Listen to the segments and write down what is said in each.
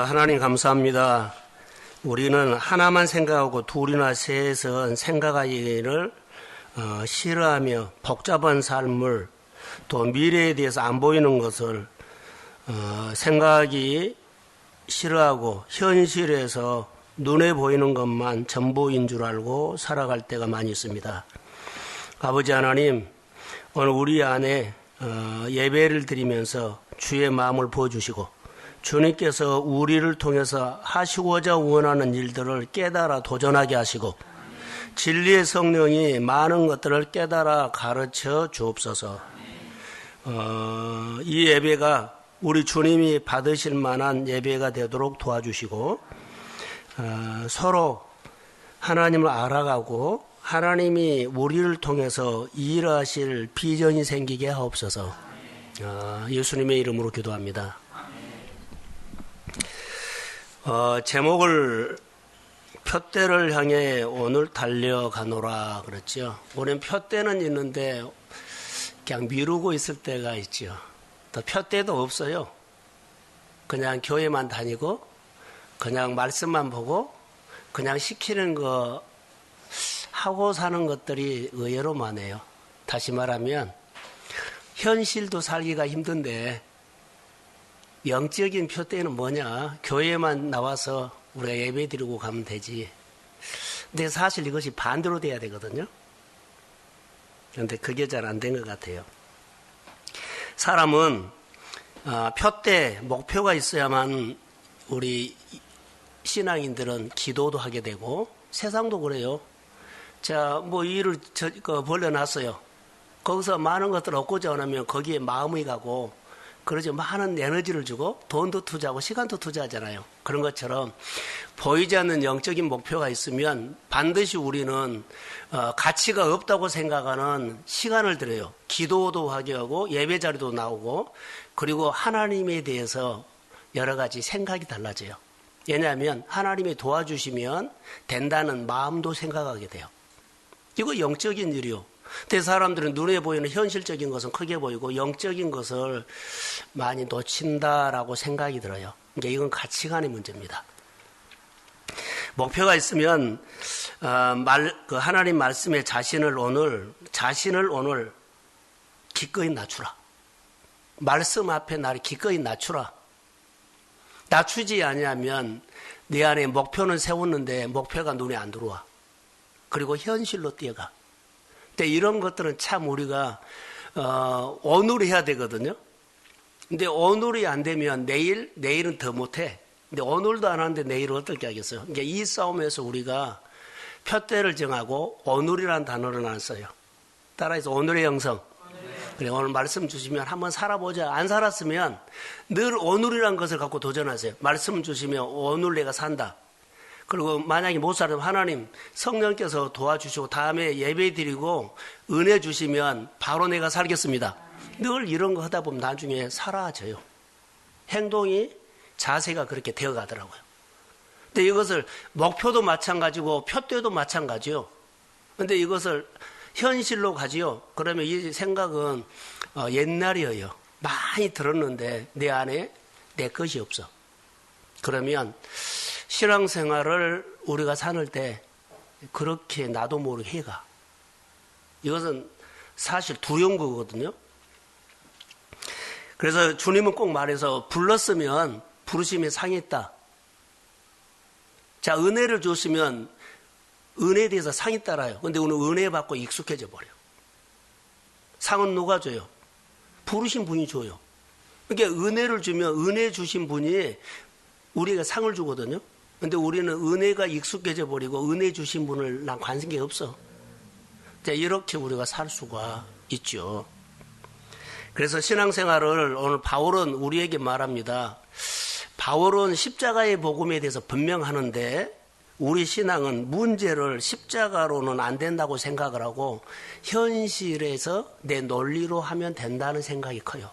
하나님 감사합니다. 우리는 하나만 생각하고 둘이나 셋은 생각하기를 싫어하며 복잡한 삶을 또 미래에 대해서 안 보이는 것을 생각하기 싫어하고 현실에서 눈에 보이는 것만 전부인 줄 알고 살아갈 때가 많이 있습니다. 아버지 하나님, 오늘 우리 안에 예배를 드리면서 주의 마음을 부어주시고 주님께서 우리를 통해서 하시고자 원하는 일들을 깨달아 도전하게 하시고 진리의 성령이 많은 것들을 깨달아 가르쳐 주옵소서. 이 예배가 우리 주님이 받으실 만한 예배가 되도록 도와주시고 서로 하나님을 알아가고 하나님이 우리를 통해서 일하실 비전이 생기게 하옵소서. 예수님의 이름으로 기도합니다. 제목을 표대를 향해 오늘 달려가노라 그랬죠. 우리는 표대는 있는데 그냥 미루고 있을 때가 있죠. 또 표대도 없어요. 그냥 교회만 다니고 그냥 말씀만 보고 그냥 시키는 거 하고 사는 것들이 의외로 많아요. 다시 말하면 현실도 살기가 힘든데 영적인 표대는 뭐냐? 교회만 나와서 우리가 예배 드리고 가면 되지. 근데 사실 이것이 반대로 돼야 되거든요. 그런데 그게 잘 안 된 것 같아요. 사람은 표대, 목표가 있어야만 우리 신앙인들은 기도도 하게 되고 세상도 그래요. 자, 뭐 일을 벌려놨어요. 거기서 많은 것들을 얻고자 하면 거기에 마음이 가고 그러죠. 많은 에너지를 주고 돈도 투자하고 시간도 투자하잖아요. 그런 것처럼 보이지 않는 영적인 목표가 있으면 반드시 우리는 가치가 없다고 생각하는 시간을 들여요. 기도도 하게 하고 예배 자리도 나오고 그리고 하나님에 대해서 여러 가지 생각이 달라져요. 왜냐하면 하나님이 도와주시면 된다는 마음도 생각하게 돼요. 이거 영적인 일이요. 근데 사람들은 눈에 보이는 현실적인 것은 크게 보이고 영적인 것을 많이 놓친다라고 생각이 들어요. 그러니까 이건 가치관의 문제입니다. 목표가 있으면 하나님 말씀에 자신을 오늘 기꺼이 낮추라. 말씀 앞에 나를 기꺼이 낮추라. 낮추지 아니하면 내 안에 목표는 세웠는데 목표가 눈에 안 들어와. 그리고 현실로 뛰어가. 근데 이런 것들은 참 우리가 오늘이 해야 되거든요. 근데 오늘이 안 되면 내일은 더 못해. 근데 오늘도 안 하는데 내일은 어떻게 하겠어요? 그러니까 이 싸움에서 우리가 표대를 정하고 오늘이라는 단어를 안 써요. 따라해서 오늘의 영성. 그래, 오늘 말씀 주시면 한번 살아보자. 안 살았으면 늘 오늘이라는 것을 갖고 도전하세요. 말씀 주시면 오늘 내가 산다. 그리고 만약에 못 살면 하나님 성령께서 도와주시고 다음에 예배 드리고 은혜 주시면 바로 내가 살겠습니다. 늘 이런 거 하다 보면 나중에 사라져요. 행동이 자세가 그렇게 되어가더라고요. 근데 이것을 목표도 마찬가지고 표대도 마찬가지요. 근데 이것을 현실로 가지요. 그러면 이 생각은 옛날이에요. 많이 들었는데 내 안에 내 것이 없어. 그러면 신앙생활을 우리가 사는 때 그렇게 나도 모르게 해가. 이것은 사실 두려운 거거든요. 그래서 주님은 꼭 말해서 불렀으면 부르심에 상이 있다. 자, 은혜를 줬으면 은혜에 대해서 상이 따라요. 근데 오늘 은혜 받고 익숙해져 버려요. 상은 누가 줘요? 부르신 분이 줘요. 그러니까 은혜를 주면 은혜 주신 분이 우리가 상을 주거든요. 근데 우리는 은혜가 익숙해져 버리고 은혜 주신 분을 난 관심이 없어. 자, 이렇게 우리가 살 수가 있죠. 그래서 신앙생활을 오늘 바울은 우리에게 말합니다. 바울은 십자가의 복음에 대해서 분명하는데 우리 신앙은 문제를 십자가로는 안 된다고 생각을 하고 현실에서 내 논리로 하면 된다는 생각이 커요.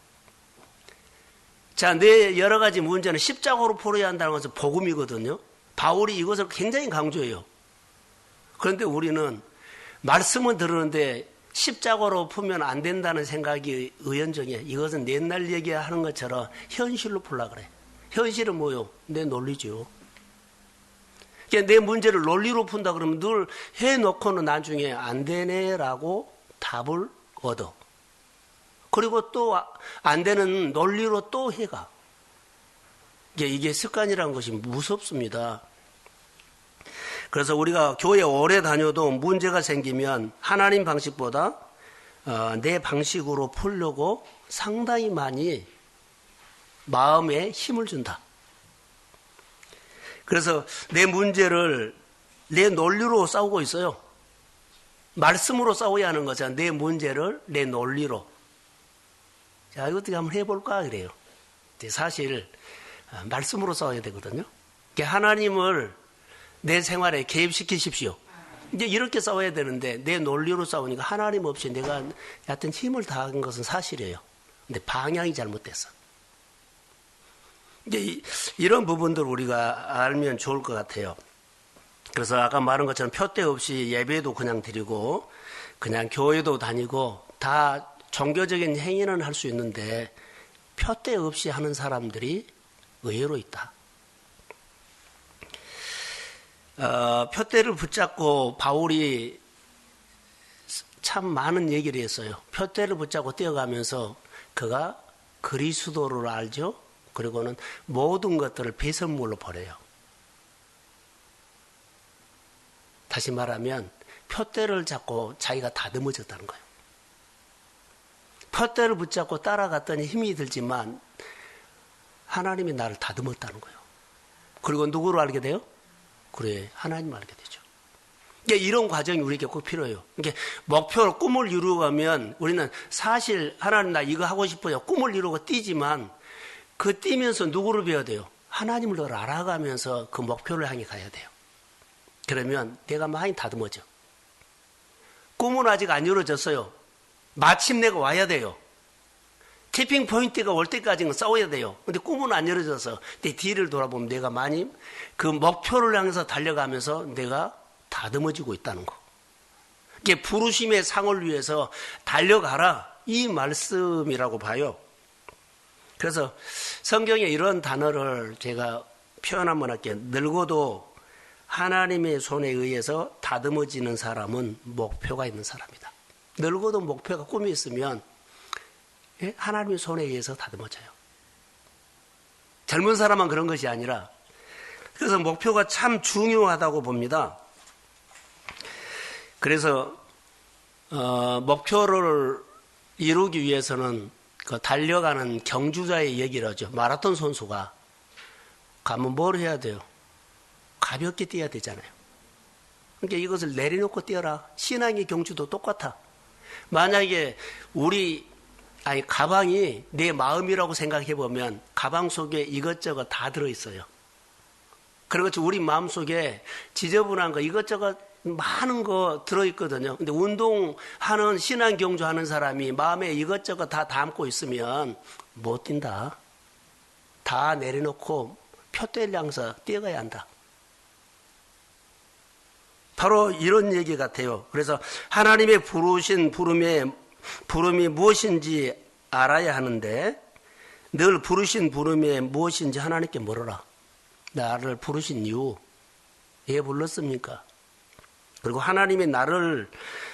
자, 내 여러 가지 문제는 십자가로 풀어야 한다는 것은 복음이거든요. 바울이 이것을 굉장히 강조해요. 그런데 우리는 말씀은 들었는데 십자가로 풀면 안 된다는 생각이 의연정해. 이것은 옛날 얘기하는 것처럼 현실로 풀라 그래. 현실은 뭐요? 내 논리죠. 그러니까 내 문제를 논리로 푼다 그러면 늘 해놓고는 나중에 안 되네라고 답을 얻어. 그리고 또 안 되는 논리로 또 해가. 이게 습관이라는 것이 무섭습니다. 그래서 우리가 교회 오래 다녀도 문제가 생기면 하나님 방식보다 내 방식으로 풀려고 상당히 많이 마음에 힘을 준다. 그래서 내 문제를 내 논리로 싸우고 있어요. 말씀으로 싸워야 하는 거잖아. 내 문제를 내 논리로. 자, 이거 어떻게 한번 해볼까 그래요. 사실 말씀으로 싸워야 되거든요. 하나님을 내 생활에 개입시키십시오. 이제 이렇게 싸워야 되는데 내 논리로 싸우니까 하나님 없이 내가 하여튼 힘을 다한 것은 사실이에요. 근데 방향이 잘못됐어. 이제 이런 부분들 우리가 알면 좋을 것 같아요. 그래서 아까 말한 것처럼 표대 없이 예배도 그냥 드리고 그냥 교회도 다니고 다 종교적인 행위는 할 수 있는데 표대 없이 하는 사람들이 의외로 있다. 표대를 붙잡고 바울이 참 많은 얘기를 했어요. 표대를 붙잡고 뛰어가면서 그가 그리스도를 알죠. 그리고는 모든 것들을 배설물로 버려요. 다시 말하면 표대를 잡고 자기가 다듬어졌다는 거예요. 표대를 붙잡고 따라갔더니 힘이 들지만 하나님이 나를 다듬었다는 거예요. 그리고 누구를 알게 돼요? 그래, 하나님을 알게 되죠. 그러니까 이런 과정이 우리에게 꼭 필요해요. 그러니까 목표, 꿈을 이루어가면 우리는 사실 하나님 나 이거 하고 싶어요. 꿈을 이루고 뛰지만 그 뛰면서 누구를 배워야 돼요? 하나님을 더 알아가면서 그 목표를 향해 가야 돼요. 그러면 내가 많이 다듬어져. 꿈은 아직 안 이루어졌어요. 마침내가 와야 돼요. 티핑 포인트가 올 때까지는 싸워야 돼요. 근데 꿈은 안 이루어져서 내 뒤를 돌아보면 내가 많이 그 목표를 향해서 달려가면서 내가 다듬어지고 있다는 거. 이게 부르심의 상을 위해서 달려가라. 이 말씀이라고 봐요. 그래서 성경에 이런 단어를 제가 표현 한번 할게요. 늙어도 하나님의 손에 의해서 다듬어지는 사람은 목표가 있는 사람이다. 늙어도 목표가 꿈이 있으면 하나님의 손에 의해서 다듬어져요. 젊은 사람만 그런 것이 아니라 그래서 목표가 참 중요하다고 봅니다. 그래서 목표를 이루기 위해서는 그 달려가는 경주자의 얘기를 하죠. 마라톤 선수가 가면 뭘 해야 돼요? 가볍게 뛰어야 되잖아요. 그러니까 이것을 내려놓고 뛰어라. 신앙의 경주도 똑같아. 만약에 가방이 내 마음이라고 생각해 보면 가방 속에 이것저것 다 들어있어요. 그리고 우리 마음 속에 지저분한 거 이것저것 많은 거 들어있거든요. 근데 운동하는 신앙 경주하는 사람이 마음에 이것저것 다 담고 있으면 못 뛴다. 다 내려놓고 표대를 향해서 뛰어가야 한다. 바로 이런 얘기 같아요. 그래서 하나님의 부르신 부름이 무엇인지 알아야 하는데 늘 부르신 부름이 무엇인지 하나님께 물어라. 나를 부르신 이유 왜 불렀습니까? 그리고 하나님이 나를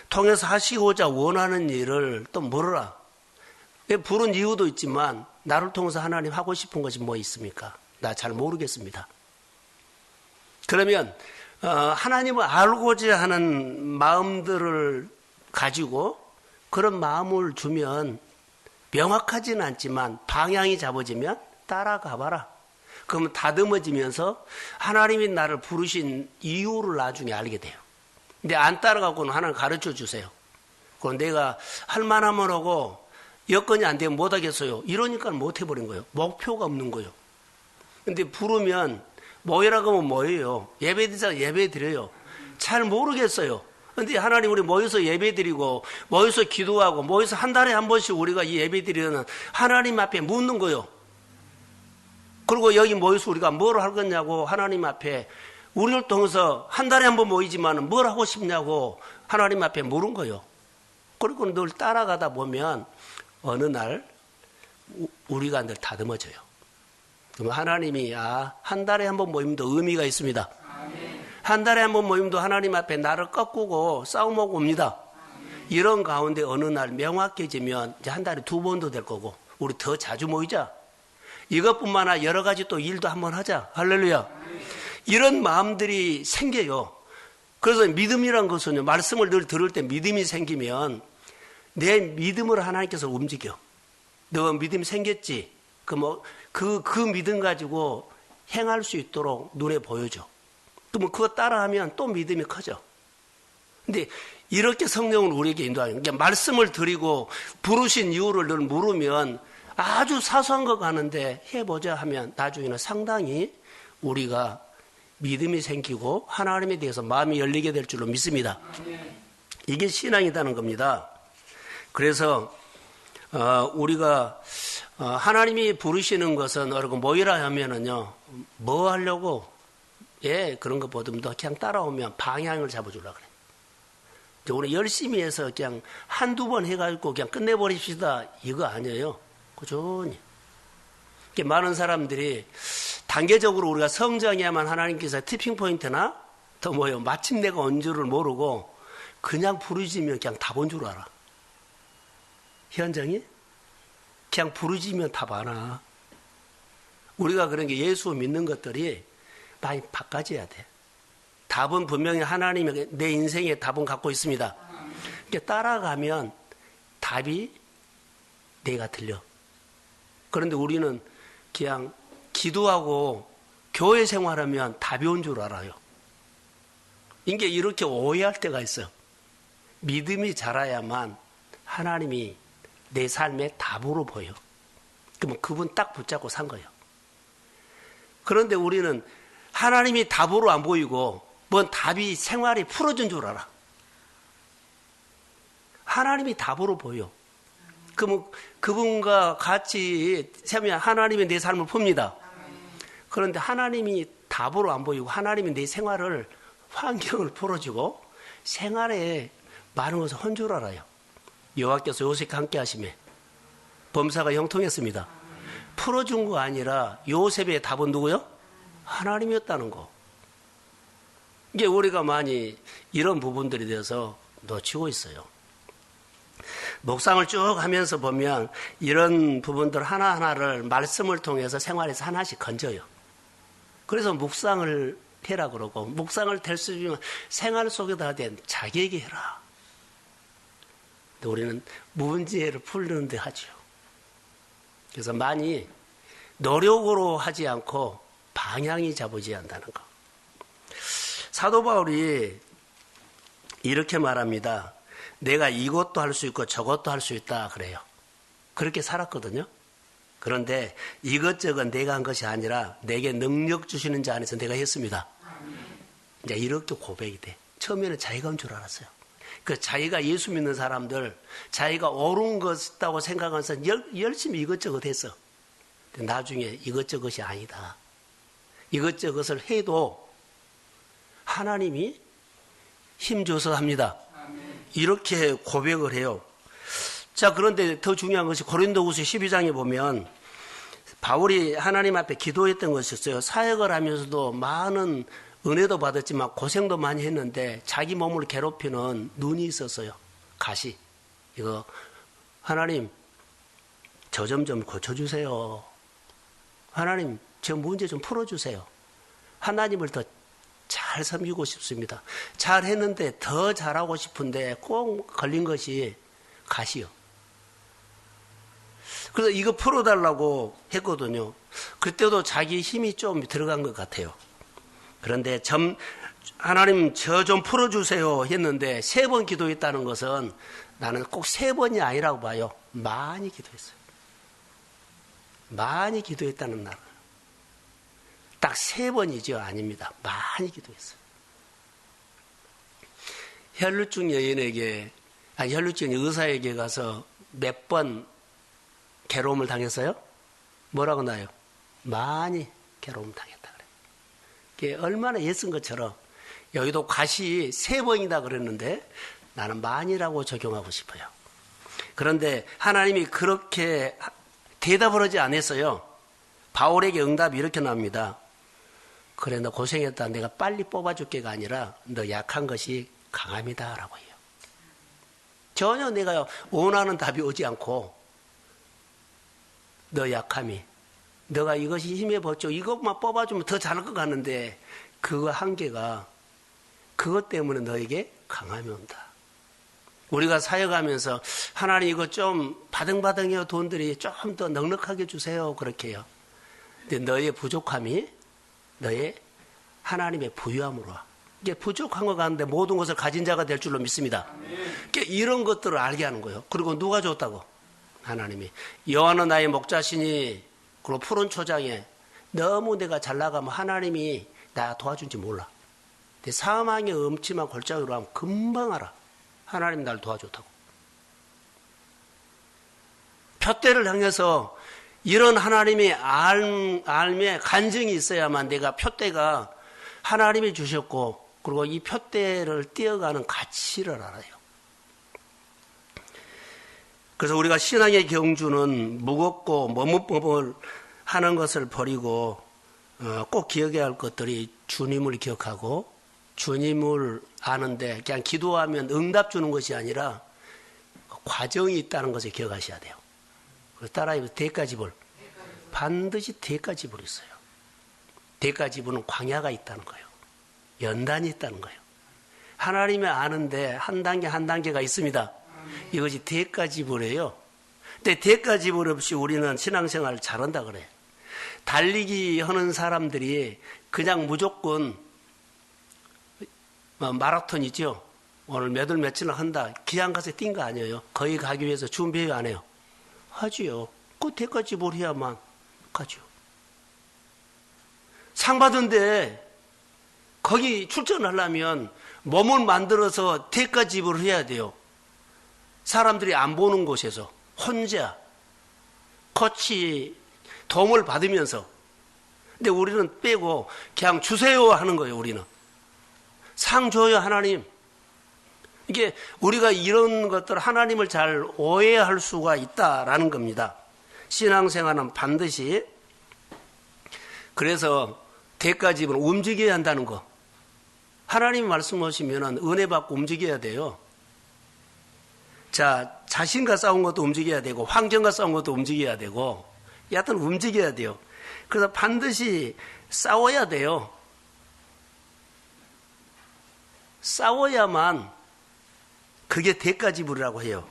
통해서 하시고자 원하는 일을 또 물어라. 왜 부른 이유도 있지만 나를 통해서 하나님 하고 싶은 것이 뭐 있습니까? 나 잘 모르겠습니다. 그러면 하나님을 알고자 하는 마음들을 가지고 그런 마음을 주면 명확하지는 않지만 방향이 잡아지면 따라가봐라. 그러면 다듬어지면서 하나님이 나를 부르신 이유를 나중에 알게 돼요. 근데 안 따라가고는 하나님 가르쳐 주세요. 그럼 내가 할 만하면 하고 여건이 안 되면 못 하겠어요. 이러니까 못 해버린 거예요. 목표가 없는 거예요. 근데 부르면 모이라고 하면 모여요. 예배드리자 예배드려요. 잘 모르겠어요. 근데 하나님 우리 모여서 예배드리고 모여서 기도하고 모여서 한 달에 한 번씩 우리가 이 예배드리는 하나님 앞에 묻는 거예요. 그리고 여기 모여서 우리가 뭘 할 거냐고 하나님 앞에 우리를 통해서 한 달에 한 번 모이지만 뭘 하고 싶냐고 하나님 앞에 물은 거예요. 그리고 늘 따라가다 보면 어느 날 우리가 늘 다듬어져요. 그럼 하나님이 한 달에 한 번 모임도 의미가 있습니다. 한 달에 한 번 모임도 하나님 앞에 나를 꺾고 싸움하고 옵니다. 이런 가운데 어느 날 명확해지면 이제 한 달에 2번도 될 거고 우리 더 자주 모이자. 이것뿐만 아니라 여러 가지 또 일도 한번 하자. 할렐루야. 이런 마음들이 생겨요. 그래서 믿음이란 것은요, 말씀을 늘 들을 때 믿음이 생기면 내 믿음으로 하나님께서 움직여. 너 믿음이 생겼지? 그 믿음 가지고 행할 수 있도록 눈에 보여줘. 그러면 그거 따라하면 또 믿음이 커져. 근데 이렇게 성령은 우리에게 인도하는 게 말씀을 드리고 부르신 이유를 늘 물으면 아주 사소한 거 가는데 해보자 하면 나중에는 상당히 우리가 믿음이 생기고 하나님에 대해서 마음이 열리게 될 줄로 믿습니다. 이게 신앙이라는 겁니다. 그래서 우리가 하나님이 부르시는 것은 여러분 모이라 하면은요, 뭐 하려고 그런 것보다도 그냥 따라오면 방향을 잡아주려고 그래. 우리 열심히 해서 그냥 한두 번 해가지고 그냥 끝내버립시다. 이거 아니에요. 꾸준히. 많은 사람들이 단계적으로 우리가 성장해야만 하나님께서 티핑포인트나 더 마침내가 온 줄을 모르고 그냥 부르짖으면 그냥 답 온 줄 알아. 현장이? 그냥 부르짖으면 답 안 와. 우리가 그런 게 예수 믿는 것들이 많이 바꿔져야 돼. 답은 분명히 하나님의 내 인생의 답은 갖고 있습니다. 따라가면 답이 내가 들려. 그런데 우리는 그냥 기도하고 교회 생활하면 답이 온 줄 알아요. 이게 이렇게 오해할 때가 있어요. 믿음이 자라야만 하나님이 내 삶의 답으로 보여. 그러면 그분 딱 붙잡고 산 거예요. 그런데 우리는 하나님이 답으로 안 보이고 뭔 답이 생활이 풀어준 줄 알아. 하나님이 답으로 보여. 그러면 그분과 같이 세면 하나님이 내 삶을 풉니다. 그런데 하나님이 답으로 안 보이고 하나님이 내 생활을 환경을 풀어주고 생활에 많은 것을 한 줄 알아요. 여호와께서 요셉과 함께 하시매 범사가 형통했습니다. 풀어준 거 아니라 요셉의 답은 누구요? 하나님이었다는 거. 이게 우리가 많이 이런 부분들에 대해서 놓치고 있어요. 묵상을 쭉 하면서 보면 이런 부분들 하나하나를 말씀을 통해서 생활에서 하나씩 건져요. 그래서 묵상을 해라 그러고 묵상을 될 수 있으면 생활 속에다 된 자기에게 해라. 근데 우리는 문제를 풀는 데 하죠. 그래서 많이 노력으로 하지 않고 방향이 잡아져야 한다는 거. 사도 바울이 이렇게 말합니다. 내가 이것도 할 수 있고 저것도 할 수 있다 그래요. 그렇게 살았거든요. 그런데 이것저것 내가 한 것이 아니라 내게 능력 주시는 자 안에서 내가 했습니다. 이제 이렇게 고백이 돼. 처음에는 자기가 한 줄 알았어요. 그 자기가 예수 믿는 사람들, 자기가 옳은 것이라고 생각하면서 열심히 이것저것 했어. 근데 나중에 이것저것이 아니다. 이것저것을 해도 하나님이 힘줘서 합니다. 이렇게 고백을 해요. 자, 그런데 더 중요한 것이 고린도후서 12장에 보면 바울이 하나님 앞에 기도했던 것이었어요. 사역을 하면서도 많은 은혜도 받았지만 고생도 많이 했는데 자기 몸을 괴롭히는 눈이 있었어요. 가시. 이거 하나님 저 점 좀 고쳐주세요. 하나님 저 문제 좀 풀어주세요. 하나님을 더 잘 섬기고 싶습니다. 잘 했는데 더 잘하고 싶은데 꼭 걸린 것이 가시요. 그래서 이거 풀어달라고 했거든요. 그때도 자기 힘이 좀 들어간 것 같아요. 그런데 하나님 저 좀 풀어주세요 했는데 3번 기도했다는 것은 나는 꼭 3번이 아니라고 봐요. 많이 기도했어요. 많이 기도했다는 날. 딱 3번이죠. 아닙니다. 많이 기도했어요. 혈루증 혈루증 의사에게 가서 몇 번 괴로움을 당했어요? 뭐라고 나요? 많이 괴로움 당했다 그래. 얼마나 애쓴 것처럼 여기도 가시 3번이다 그랬는데 나는 많이라고 적용하고 싶어요. 그런데 하나님이 그렇게 대답을 하지 않았어요. 바울에게 응답이 이렇게 나옵니다. 그래, 너 고생했다. 내가 빨리 뽑아줄게가 아니라 너 약한 것이 강함이다 라고 해요. 전혀 내가 원하는 답이 오지 않고 너 약함이, 너가 이것이 힘에 벗죠. 이것만 뽑아주면 더 잘할 것 같는데 그거 한계가, 그것 때문에 너에게 강함이 온다. 우리가 사역하면서 하나님 이거 좀 바등바등해요. 돈들이 좀 더 넉넉하게 주세요. 그렇게 해요. 근데 너의 부족함이 너의 하나님의 부유함으로 와. 이게 부족한 것 같은데 모든 것을 가진 자가 될 줄로 믿습니다. 그러니까 이런 것들을 알게 하는 거예요. 그리고 누가 줬다고? 하나님이. 여호와는 나의 목자시니, 그리고 푸른 초장에 너무 내가 잘 나가면 하나님이 나 도와준지 몰라. 근데 사망의 음침한 골짜기로 하면 금방 알아. 하나님 날 도와줬다고. 푯대를 향해서 이런 하나님의 알매 간증이 있어야만 내가 푯대가 하나님이 주셨고, 그리고 이 푯대를 띄어가는 가치를 알아요. 그래서 우리가 신앙의 경주는 무겁고 머뭇머뭇 하는 것을 버리고 꼭 기억해야 할 것들이 주님을 기억하고 주님을 아는데 그냥 기도하면 응답 주는 것이 아니라 과정이 있다는 것을 기억하셔야 돼요. 따라해보세요. 대가지불. 반드시 대가지불이 있어요. 대가지불은 광야가 있다는 거예요. 연단이 있다는 거예요. 하나님이 아는데 한 단계 한 단계가 있습니다. 이것이 대가지불이에요. 근데 대가지불 없이 우리는 신앙생활을 잘한다 그래. 달리기 하는 사람들이 그냥 무조건 마라톤이죠. 오늘 몇 월 며칠을 한다. 기한 가서 뛴 거 아니에요. 거기 가기 위해서 준비해요, 안 해요? 하지요. 그 대가지불 해야만 가죠. 상 받은데 거기 출전하려면 몸을 만들어서 대가지불을 해야 돼요. 사람들이 안 보는 곳에서 혼자 코치 도움을 받으면서. 근데 우리는 빼고 그냥 주세요 하는 거예요. 우리는 상 줘요 하나님. 이게 우리가 이런 것들 하나님을 잘 오해할 수가 있다라는 겁니다. 신앙생활은 반드시 그래서 대가집을 움직여야 한다는 거. 하나님 말씀하시면 은혜 받고 움직여야 돼요. 자, 자신과 싸운 것도 움직여야 되고 환경과 싸운 것도 움직여야 되고 여하튼 움직여야 돼요. 그래서 반드시 싸워야 돼요. 싸워야만 그게 대가지불이라고 해요.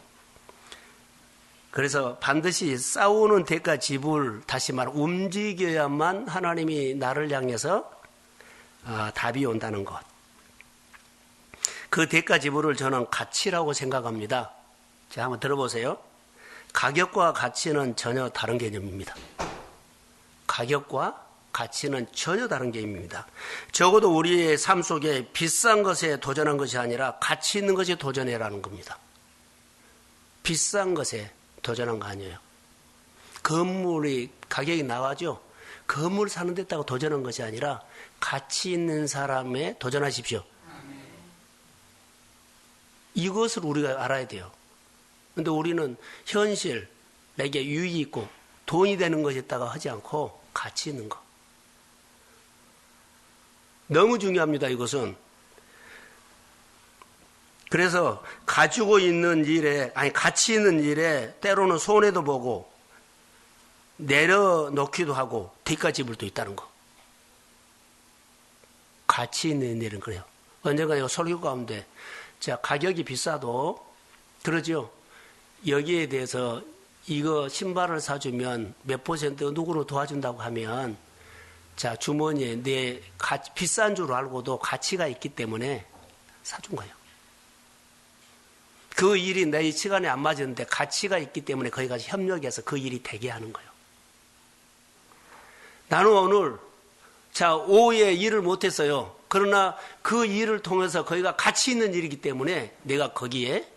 그래서 반드시 싸우는 대가지불, 다시 말해 움직여야만 하나님이 나를 향해서 답이 온다는 것. 그 대가지불을 저는 가치라고 생각합니다. 자, 한번 들어보세요. 가격과 가치는 전혀 다른 개념입니다. 가격과 가치는 전혀 다른 개념입니다. 적어도 우리의 삶 속에 비싼 것에 도전한 것이 아니라 가치 있는 것에 도전해라는 겁니다. 비싼 것에 도전한 거 아니에요. 건물이 가격이 나가죠. 건물 사는 데다가 도전한 것이 아니라 가치 있는 사람에 도전하십시오. 이것을 우리가 알아야 돼요. 그런데 우리는 현실, 내게 유익이 있고 돈이 되는 것에다가 하지 않고 가치 있는 거. 너무 중요합니다. 이것은. 그래서 가지고 있는 일에, 가치 있는 일에 때로는 손해도 보고 내려놓기도 하고 뒷가지불도 있다는 거. 가치 있는 일은 그래요. 언젠가 이거 설교 가운데 자, 가격이 비싸도 그러죠. 여기에 대해서 이거 신발을 사주면 몇 퍼센트 누구로 도와준다고 하면 자, 주머니에 내 비싼 줄 알고도 가치가 있기 때문에 사준 거예요. 그 일이 내 시간에 안 맞았는데 가치가 있기 때문에 거기 가서 협력해서 그 일이 되게 하는 거예요. 나는 오늘 오후에 일을 못했어요. 그러나 그 일을 통해서 거기가 가치 있는 일이기 때문에 내가 거기에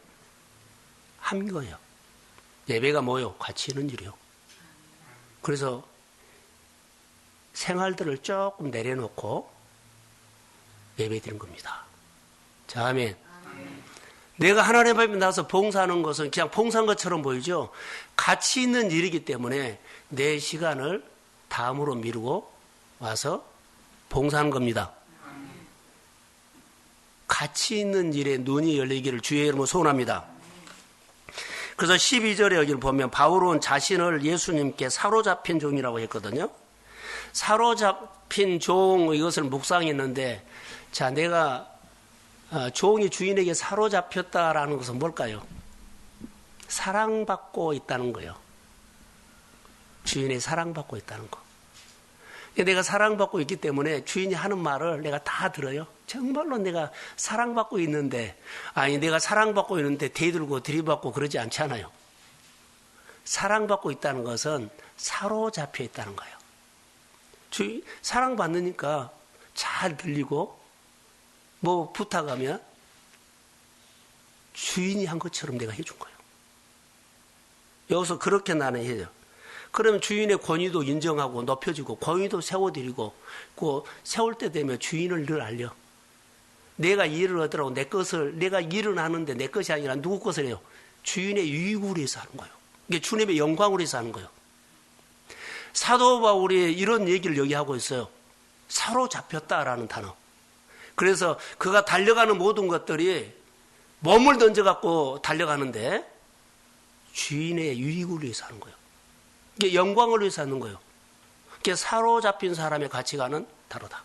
한 거예요. 예배가 뭐요? 가치 있는 일이요. 그래서 생활들을 조금 내려놓고 예배 드리는 겁니다. 자, 아멘. 내가 하나님 앞에 나와서 봉사하는 것은 그냥 봉사한 것처럼 보이죠. 가치 있는 일이기 때문에 내 시간을 다음으로 미루고 와서 봉사하는 겁니다. 가치 있는 일에 눈이 열리기를 주의 이름으로 소원합니다. 그래서 12절에 여기를 보면 바울은 자신을 예수님께 사로잡힌 종이라고 했거든요. 사로잡힌 종, 이것을 묵상했는데, 자, 내가 종이 주인에게 사로잡혔다라는 것은 뭘까요? 사랑받고 있다는 거예요. 주인이 사랑받고 있다는 거. 내가 사랑받고 있기 때문에 주인이 하는 말을 내가 다 들어요. 정말로 내가 사랑받고 있는데, 아니, 내가 사랑받고 있는데 대들고 들이받고 그러지 않잖아요. 사랑받고 있다는 것은 사로잡혀 있다는 거예요. 사랑받으니까 잘 들리고, 뭐 부탁하면 주인이 한 것처럼 내가 해준 거예요. 여기서 그렇게 나는 해요. 그러면 주인의 권위도 인정하고 높여주고 권위도 세워드리고 그 세울 때 되면 주인을 늘 알려. 내가 일을 하더라도 내 것을 내가 일은 하는데 내 것이 아니라 누구 것을 해요? 주인의 유익을 위해서 하는 거예요. 이게 주님의 영광을 위해서 하는 거예요. 사도 바울이 이런 얘기를 여기 하고 있어요. 사로잡혔다라는 단어. 그래서 그가 달려가는 모든 것들이 몸을 던져갖고 달려가는데 주인의 유익을 위해서 하는 거예요. 이게 영광을 위해서 하는 거예요. 이게 사로잡힌 사람의 가치관은 다르다.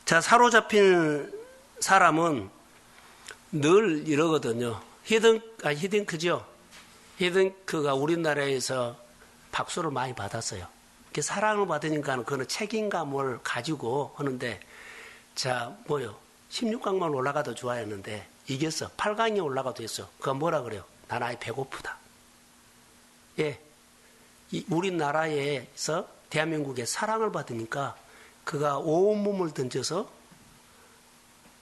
자, 사로잡힌 사람은 늘 이러거든요. 히딩크죠. 히딩크가 우리나라에서 박수를 많이 받았어요. 이렇게 사랑을 받으니까 그는 책임감을 가지고 하는데, 자, 뭐요? 16강만 올라가도 좋아했는데, 이겼어. 8강에 올라가도 했어. 그건 뭐라 그래요? 난 아예 배고프다. 예. 우리나라에서 대한민국의 사랑을 받으니까 그가 온몸을 던져서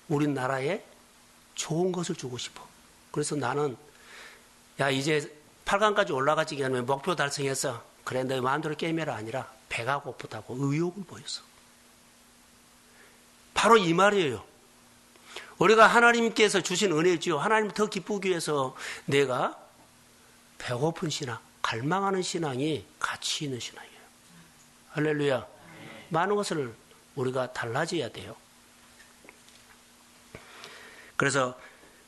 우리나라에 좋은 것을 주고 싶어. 그래서 나는, 야, 이제 8강까지 올라가지 않으면 목표 달성했어. 그래, 너 마음대로 게임해라. 아니라 배가 고프다고 의욕을 보였어. 바로 이 말이에요. 우리가 하나님께서 주신 은혜지요. 하나님을 더 기쁘기 위해서 내가 배고픈 신앙, 갈망하는 신앙이 가치 있는 신앙이에요. 할렐루야. 많은 것을 우리가 달라져야 돼요. 그래서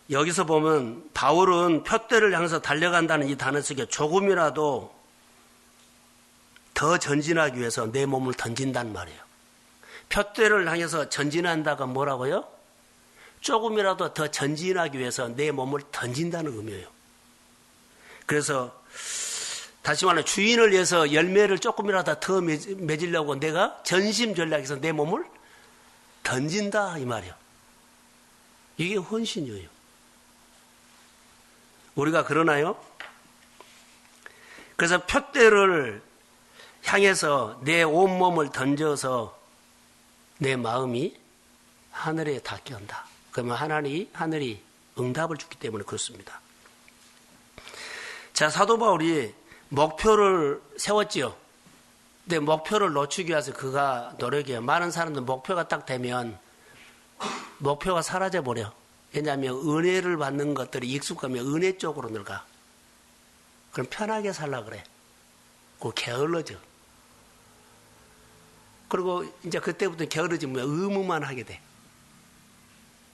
여기서 보면 바울은 표대를 향해서 달려간다는 이 단어 속에 조금이라도 더 전진하기 위해서 내 몸을 던진단 말이에요. 표대를 향해서 전진한다가 뭐라고요? 조금이라도 더 전진하기 위해서 내 몸을 던진다는 의미예요. 그래서 다시 말해 주인을 위해서 열매를 조금이라도 더 맺으려고 내가 전심전략해서 내 몸을 던진다 이 말이에요. 이게 헌신이에요. 우리가 그러나요? 그래서 표대를 향해서 내 온몸을 던져서 내 마음이 하늘에 닿게한다. 그러면 하늘이 응답을 주기 때문에 그렇습니다. 자, 사도 바울이 목표를 세웠지요. 근데 목표를 놓치기 위해서 그가 노력해요. 많은 사람들 목표가 딱 되면 목표가 사라져버려. 왜냐하면 은혜를 받는 것들이 익숙하면 은혜 쪽으로 늘가. 그럼 편하게 살라 그래. 그거 게을러져. 그리고 이제 그때부터 게을러지면 의무만 하게 돼.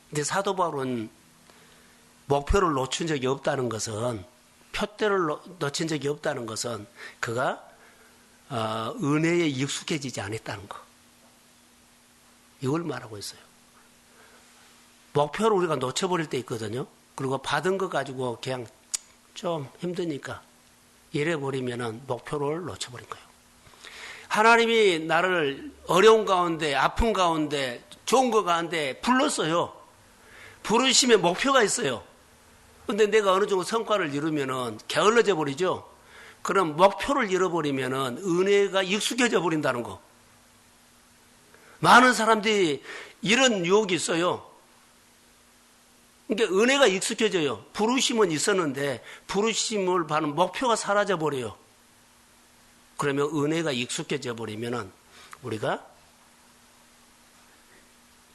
근데 사도 바울은 목표를 놓친 적이 없다는 것은, 표대를 놓친 적이 없다는 것은 그가 은혜에 익숙해지지 않았다는 거. 이걸 말하고 있어요. 목표를 우리가 놓쳐버릴 때 있거든요. 그리고 받은 거 가지고 그냥 좀 힘드니까 이래버리면은 목표를 놓쳐버린 거예요. 하나님이 나를 어려운 가운데, 아픈 가운데, 좋은 거 가운데 불렀어요. 부르심에 목표가 있어요. 근데 내가 어느 정도 성과를 이루면은 게을러져 버리죠. 그럼 목표를 잃어버리면은 은혜가 익숙해져 버린다는 거. 많은 사람들이 이런 유혹이 있어요. 그러니까 은혜가 익숙해져요. 부르심은 있었는데 부르심을 받는 목표가 사라져 버려요. 그러면 은혜가 익숙해져 버리면은 우리가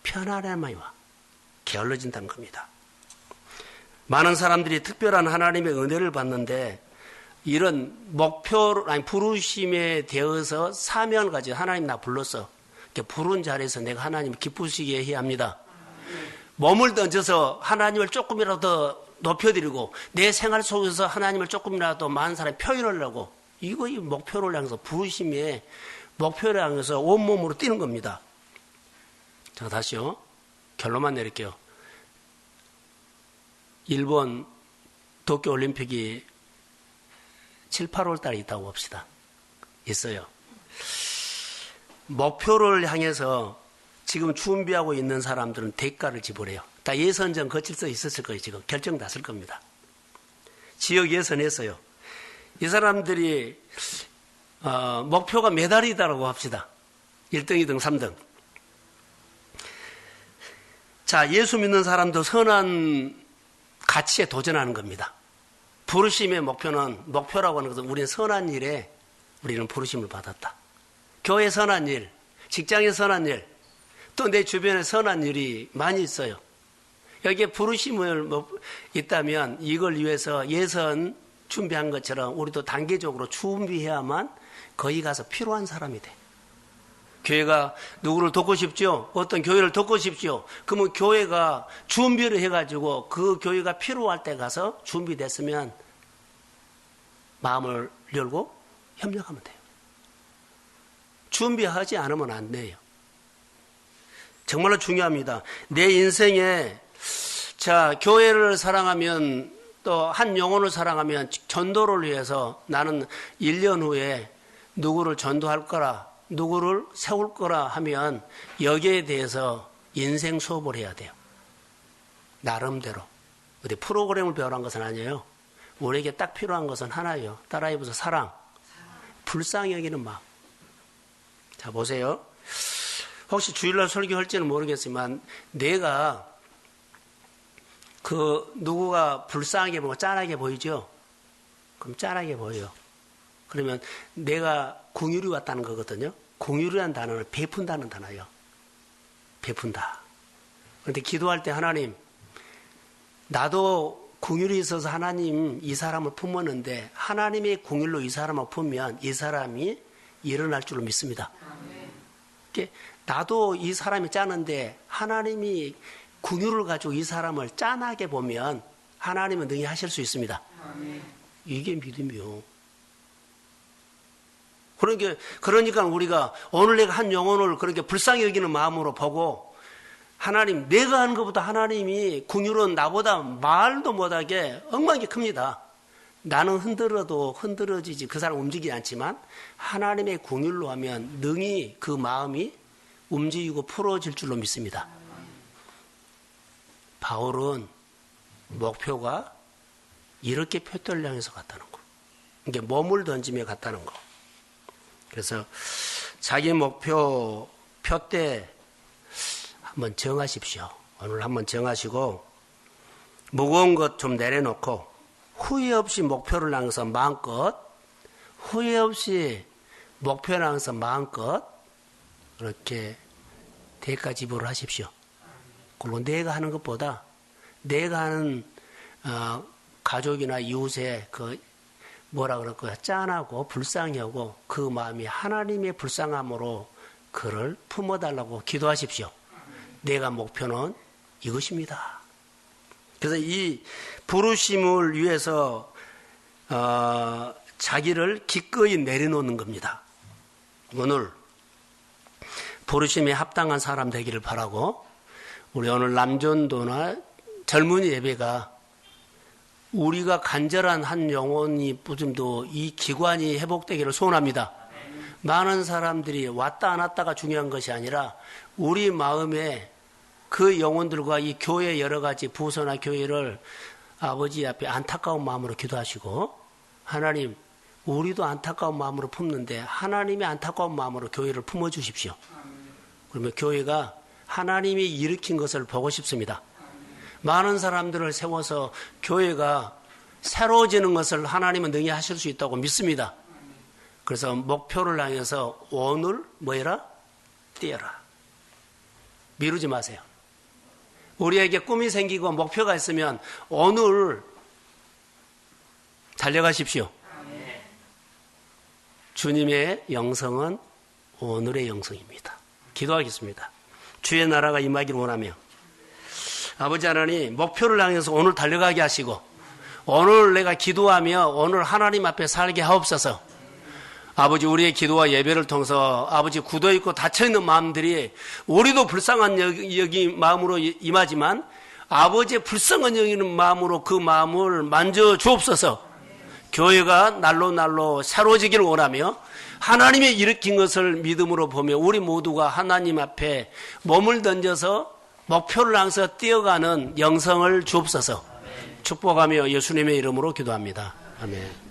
편안함이 와. 게을러진다는 겁니다. 많은 사람들이 특별한 하나님의 은혜를 받는데 이런 부르심에 대해서 사명을 가지고 하나님 나 불렀어. 부른 자리에서 내가 하나님을 기쁘시게 해야 합니다. 몸을 던져서 하나님을 조금이라도 더 높여드리고 내 생활 속에서 하나님을 조금이라도 많은 사람이 표현하려고 이거 이 목표를 향해서 부르심의 목표를 향해서 온몸으로 뛰는 겁니다. 자, 다시요. 결론만 내릴게요. 일본 도쿄올림픽이 7, 8월 달에 있다고 봅시다. 있어요. 목표를 향해서 지금 준비하고 있는 사람들은 대가를 지불해요. 다 예선전 거칠 수 있었을 거예요. 지금 결정났을 겁니다. 지역 예선했어요. 이 사람들이 목표가 메달이다라고 합시다. 1등, 2등, 3등. 자, 예수 믿는 사람도 선한 가치에 도전하는 겁니다. 부르심의 목표라고 하는 것은 우리는 선한 일에 우리는 부르심을 받았다. 교회 선한 일, 직장의 선한 일, 또 내 주변에 선한 일이 많이 있어요. 여기에 부르심을 있다면 이걸 위해서 예선 준비한 것처럼 우리도 단계적으로 준비해야만 거기 가서 필요한 사람이 돼. 교회가 누구를 돕고 싶죠? 어떤 교회를 돕고 싶죠? 그러면 교회가 준비를 해가지고 그 교회가 필요할 때 가서 준비됐으면 마음을 열고 협력하면 돼요. 준비하지 않으면 안 돼요. 정말로 중요합니다. 내 인생에 자, 교회를 사랑하면 또 한 영혼을 사랑하면 전도를 위해서 나는 1년 후에 누구를 전도할 거라, 누구를 세울 거라 하면 여기에 대해서 인생 수업을 해야 돼요. 나름대로. 어디 프로그램을 배우라는 것은 아니에요. 우리에게 딱 필요한 것은 하나예요. 따라해보세요. 사랑. 불쌍히 여기는 마음. 자, 보세요. 혹시 주일날 설교할지는 모르겠지만 내가 누구가 불쌍하게 보고 짠하게 보이죠? 그럼 짠하게 보여요. 그러면 내가 긍휼이 왔다는 거거든요. 긍휼이라는 단어는 베푼다는 단어예요. 베푼다. 그런데 기도할 때 하나님, 나도 긍휼이 있어서 하나님 이 사람을 품었는데 하나님의 긍휼로 이 사람을 품으면 이 사람이 일어날 줄로 믿습니다. 나도 이 사람이 짜는데 하나님이 긍휼을 가지고 이 사람을 짠하게 보면 하나님은 능히 하실 수 있습니다. 이게 믿음이요. 그러니까 우리가 오늘 내가 한 영혼을 그렇게 불쌍히 여기는 마음으로 보고 하나님, 내가 하는 것보다 하나님이 긍휼은 나보다 말도 못하게 엉망이 큽니다. 나는 흔들어도 흔들어지지 그 사람 움직이지 않지만 하나님의 긍휼로 하면 능히 그 마음이 움직이고 풀어질 줄로 믿습니다. 바울은 목표가 이렇게 표대를 향해서 갔다는 거. 이게 몸을 던지며 갔다는 거. 그래서 자기 목표 표대 한번 정하십시오. 오늘 한번 정하시고 무거운 것 좀 내려놓고 후회 없이 목표를 향해서 마음껏 후회 없이 목표를 향해서 마음껏 그렇게 대가 지불을 하십시오. 그리고 내가 하는 것보다 내가 하는 가족이나 이웃의 뭐라 그럴까요? 짠하고 불쌍하고 그 마음이 하나님의 불쌍함으로 그를 품어달라고 기도하십시오. 내가 목표는 이것입니다. 그래서 이 부르심을 위해서 자기를 기꺼이 내려놓는 겁니다. 오늘 부르심에 합당한 사람 되기를 바라고 우리 오늘 남전도나 젊은이 예배가 우리가 간절한 한 영혼이 부즘도 이 기관이 회복되기를 소원합니다. 많은 사람들이 왔다 안 왔다가 중요한 것이 아니라 우리 마음에 그 영혼들과 이 교회 여러 가지 부서나 교회를 아버지 앞에 안타까운 마음으로 기도하시고 하나님 우리도 안타까운 마음으로 품는데 하나님의 안타까운 마음으로 교회를 품어주십시오. 그러면 교회가 하나님이 일으킨 것을 보고 싶습니다. 많은 사람들을 세워서 교회가 새로워지는 것을 하나님은 능히 하실 수 있다고 믿습니다. 그래서 목표를 향해서 오늘 뭐해라? 뛰어라. 미루지 마세요. 우리에게 꿈이 생기고 목표가 있으면 오늘 달려가십시오. 주님의 영성은 오늘의 영성입니다. 기도하겠습니다. 주의 나라가 임하기를 원하며 아버지 하나님 목표를 향해서 오늘 달려가게 하시고 오늘 내가 기도하며 오늘 하나님 앞에 살게 하옵소서. 아버지 우리의 기도와 예배를 통해서 아버지 굳어있고 닫혀있는 마음들이 우리도 불쌍한 여기 마음으로 임하지만 아버지의 불쌍한 여기는 마음으로 그 마음을 만져 주옵소서. 교회가 날로 새로워지기를 원하며 하나님의 일으킨 것을 믿음으로 보며 우리 모두가 하나님 앞에 몸을 던져서 목표를 향해서 뛰어가는 영성을 주옵소서. 축복하며 예수님의 이름으로 기도합니다. 아멘.